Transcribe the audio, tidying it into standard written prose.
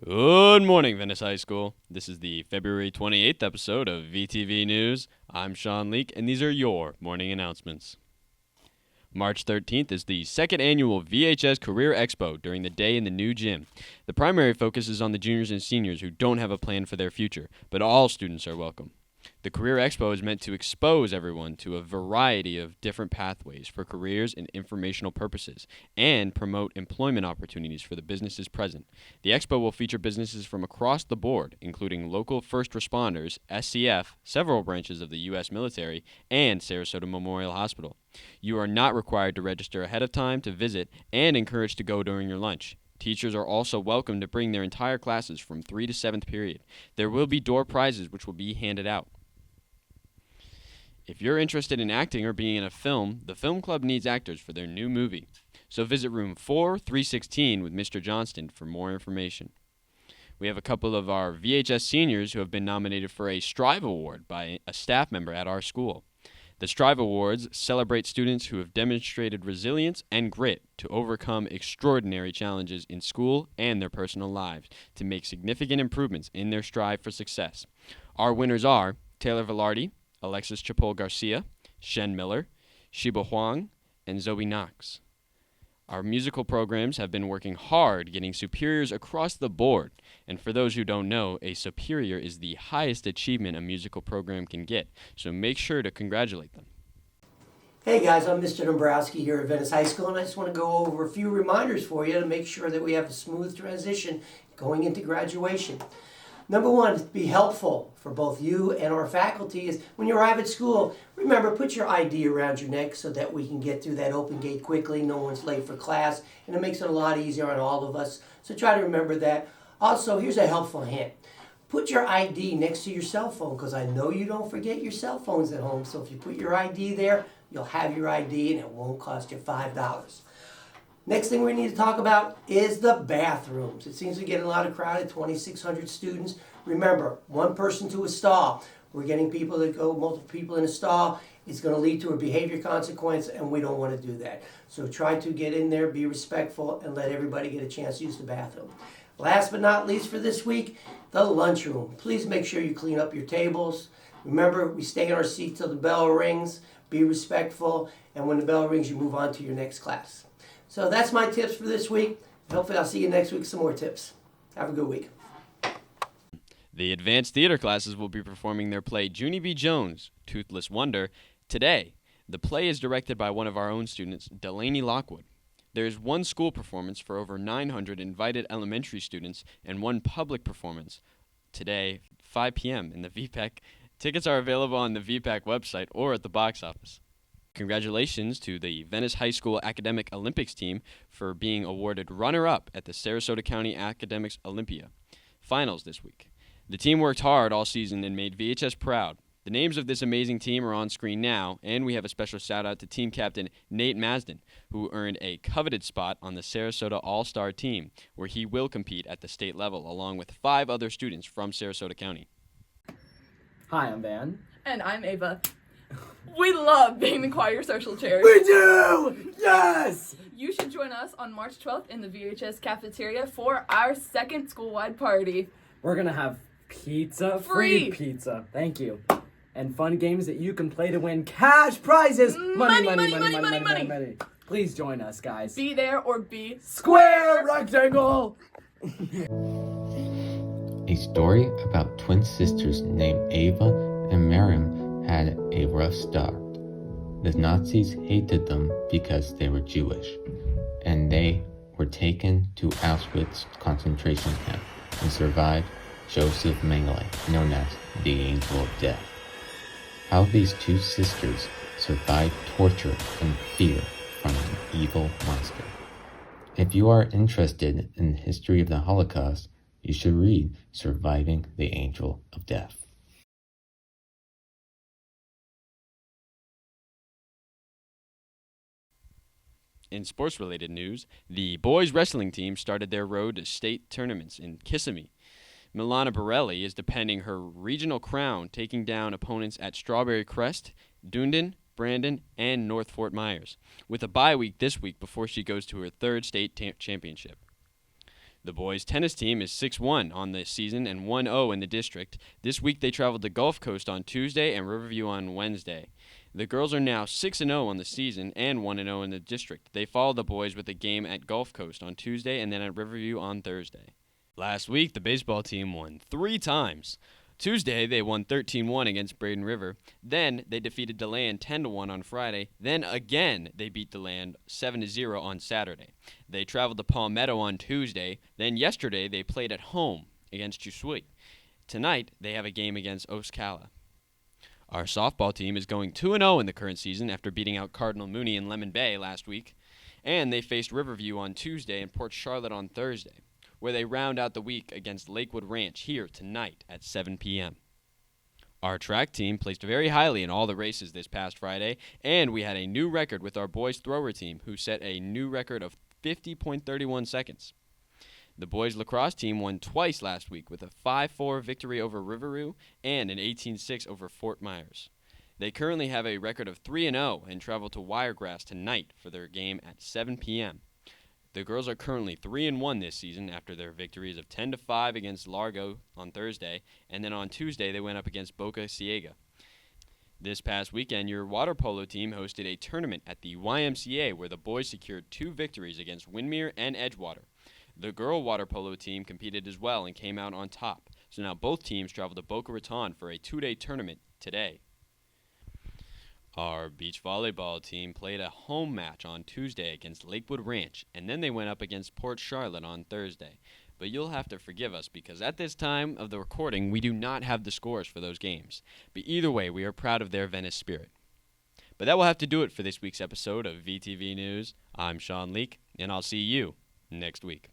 Good morning, Venice High School. This is the February 28th episode of VTV News. I'm Sean Leake, and these are your morning announcements. March 13th is the second annual VHS Career Expo during the day in the new gym. The primary focus is on the juniors and seniors who don't have a plan for their future, but all students are welcome. The Career Expo is meant to expose everyone to a variety of different pathways for careers and informational purposes, and promote employment opportunities for the businesses present. The expo will feature businesses from across the board, including local first responders, SCF, several branches of the U.S. military, and Sarasota Memorial Hospital. You are not required to register ahead of time to visit and encouraged to go during your lunch. Teachers are also welcome to bring their entire classes from 3 to 7th period. There will be door prizes which will be handed out. If you're interested in acting or being in a film, the Film Club needs actors for their new movie. So visit room 4316 with Mr. Johnston for more information. We have a couple of our VHS seniors who have been nominated for a Strive Award by a staff member at our school. The Strive Awards celebrate students who have demonstrated resilience and grit to overcome extraordinary challenges in school and their personal lives to make significant improvements in their strive for success. Our winners are Taylor Velarde, Alexis Chapol Garcia, Shen Miller, Shiba Huang, and Zoe Knox. Our musical programs have been working hard getting superiors across the board. And for those who don't know, a superior is the highest achievement a musical program can get. So make sure to congratulate them. Hey guys, I'm Mr. Dombrowski here at Venice High School, and I just want to go over a few reminders for you to make sure that we have a smooth transition going into graduation. Number one, be helpful for both you and our faculty is when you arrive at school, remember, put your ID around your neck so that we can get through that open gate quickly. No one's late for class, and it makes it a lot easier on all of us. So try to remember that. Also, here's a helpful hint. Put your ID next to your cell phone because I know you don't forget your cell phones at home. So if you put your ID there, you'll have your ID and it won't cost you $5. Next thing we need to talk about is the bathrooms. It seems to get a lot of crowded, 2,600 students. Remember, one person to a stall. We're getting people that go, multiple people in a stall. It's going to lead to a behavior consequence, and we don't want to do that. So try to get in there, be respectful, and let everybody get a chance to use the bathroom. Last but not least for this week, the lunchroom. Please make sure you clean up your tables. Remember, we stay in our seat till the bell rings. Be respectful, and when the bell rings, you move on to your next class. So that's my tips for this week. Hopefully I'll see you next week with some more tips. Have a good week. The advanced theater classes will be performing their play Junie B. Jones, Toothless Wonder, today. The play is directed by one of our own students, Delaney Lockwood. There is one school performance for over 900 invited elementary students and one public performance today, 5 p.m. in the VPAC. Tickets are available on the VPAC website or at the box office. Congratulations to the Venice High School Academic Olympics team for being awarded runner-up at the Sarasota County Academics Olympia finals this week. The team worked hard all season and made VHS proud. The names of this amazing team are on screen now, and we have a special shout-out to team captain Nate Masden, who earned a coveted spot on the Sarasota All-Star team, where he will compete at the state level along with 5 other students from Sarasota County. Hi, I'm Van. And I'm Ava. We love being the choir social chairs. We do! Yes! You should join us on March 12th in the VHS cafeteria for our second school-wide party. We're gonna have pizza, Free pizza. Thank you. And fun games that you can play to win cash prizes. Money. Please join us, guys. Be there or be Square rectangle! A story about twin sisters named Ava and Miriam had a rough start. The Nazis hated them because they were Jewish, and they were taken to Auschwitz concentration camp and survived Joseph Mengele, known as the Angel of Death. How these two sisters survived torture and fear from an evil monster. If you are interested in the history of the Holocaust, you should read Surviving the Angel of Death. In sports-related news, the boys wrestling team started their road to state tournaments in Kissimmee. Milana Borelli is defending her regional crown, taking down opponents at Strawberry Crest, Dunedin, Brandon, and North Fort Myers, with a bye week this week before she goes to her third state championship. The boys' tennis team is 6-1 on the season and 1-0 in the district. This week they traveled to Gulf Coast on Tuesday and Riverview on Wednesday. The girls are now 6-0 on the season and 1-0 in the district. They follow the boys with a game at Gulf Coast on Tuesday and then at Riverview on Thursday. Last week, the baseball team won 3 times. Tuesday, they won 13-1 against Braden River. Then, they defeated DeLand 10-1 on Friday. Then, again, they beat DeLand 7-0 on Saturday. They traveled to Palmetto on Tuesday. Then, yesterday, they played at home against Jusui. Tonight, they have a game against Oscala. Our softball team is going 2-0 in the current season after beating out Cardinal Mooney in Lemon Bay last week. And they faced Riverview on Tuesday and Port Charlotte on Thursday, where they round out the week against Lakewood Ranch here tonight at 7 p.m. Our track team placed very highly in all the races this past Friday, and we had a new record with our boys thrower team, who set a new record of 50.31 seconds. The boys lacrosse team won twice last week with a 5-4 victory over Riverview and an 18-6 over Fort Myers. They currently have a record of 3-0 and travel to Wiregrass tonight for their game at 7 p.m. The girls are currently 3-1 this season after their victories of 10-5 against Largo on Thursday, and then on Tuesday they went up against Boca Ciega. This past weekend, your water polo team hosted a tournament at the YMCA where the boys secured 2 victories against Windmere and Edgewater. The girl water polo team competed as well and came out on top, so now both teams travel to Boca Raton for a 2-day tournament today. Our beach volleyball team played a home match on Tuesday against Lakewood Ranch, and then they went up against Port Charlotte on Thursday. But you'll have to forgive us because at this time of the recording, we do not have the scores for those games. But either way, we are proud of their Venice spirit. But that will have to do it for this week's episode of VTV News. I'm Sean Leake, and I'll see you next week.